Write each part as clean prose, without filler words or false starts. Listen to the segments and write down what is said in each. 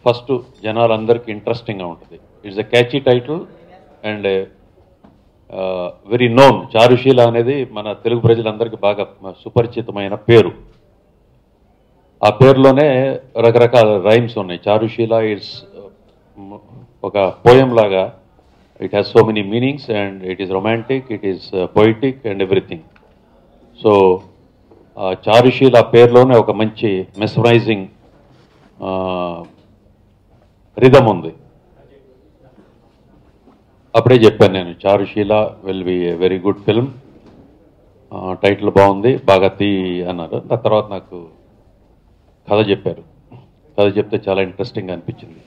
First జనాలందరికీ ఇంట్రెస్టింగ్గా ఉంటుంది. It's a catchy title and very known. Charusheela అనేది మన తెలుగు ప్రజలందరికీ బాగా సుపరిచితమైన పేరు. ఆ పేరులోనే రకరకాల రైమ్స్ ఉన్నాయి. చారుశీల ఇట్స్ ఒక పోయం లాగా. It has so many meanings and it is romantic, it is poetic and everything. So Charusheela పేరులోనే ఒక మంచి మెస్మరైజింగ్ రిథమ్ ఉంది. అప్పుడే చెప్పాను నేను, Charusheela will be a very good film. Title బాగుంది, బాగా తీ అన్నారు. ఆ తర్వాత నాకు కథ చెప్పారు. కథ చెప్తే చాలా ఇంట్రెస్టింగ్గా అనిపించింది.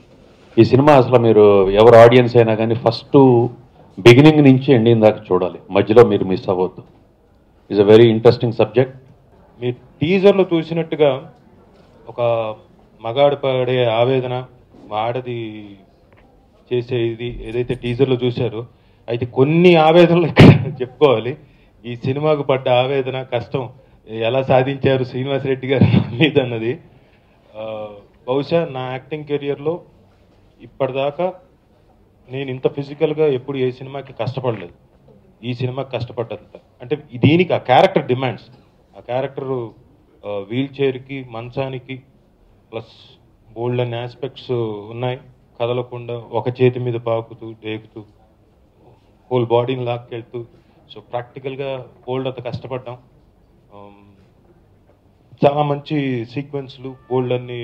ఈ సినిమా అసలు మీరు ఎవరు ఆడియన్స్ అయినా కానీ ఫస్ట్ బిగినింగ్ నుంచి ఎండింగ్ దాకా చూడాలి, మధ్యలో మీరు మిస్ అవ్వద్దు. It's a very interesting subject. మీ టీజర్లో చూసినట్టుగా ఒక మగాడు పడే ఆవేదన, ఆడది చేసే ఇది ఏదైతే టీజర్లో చూశారో, అయితే కొన్ని ఆవేదనలు ఇక్కడ చెప్పుకోవాలి. ఈ సినిమాకు పడ్డ ఆవేదన, కష్టం ఎలా సాధించారు శ్రీనివాస్ రెడ్డి గారు మీద అన్నది బహుశా నా యాక్టింగ్ కెరియర్లో ఇప్పటిదాకా నేను ఇంత ఫిజికల్గా ఎప్పుడు ఏ సినిమాకి కష్టపడలేదు. ఈ సినిమాకి కష్టపడ్డంత అంటే దీనికి ఆ క్యారెక్టర్ డిమాండ్స్, ఆ క్యారెక్టర్ వీల్ చైర్కి, మంచానికి ప్లస్ బోల్డ్ అనే ఆస్పెక్ట్స్ ఉన్నాయి. కదలకుండా ఒక చేతి మీద పాకుతూ రేగుతూ హోల్ బాడీని లాక్కెళ్తూ, సో ప్రాక్టికల్గా బోల్డ్ అంత కష్టపడ్డాం. చాలా మంచి సీక్వెన్స్లు, బోల్డ్ అన్ని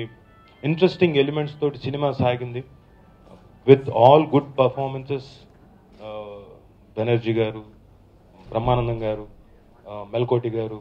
ఇంట్రెస్టింగ్ ఎలిమెంట్స్ తోటి సినిమా సాగింది. With all good performances. Banerjee గారు, బ్రహ్మానందం గారు, మెల్కోటి గారు,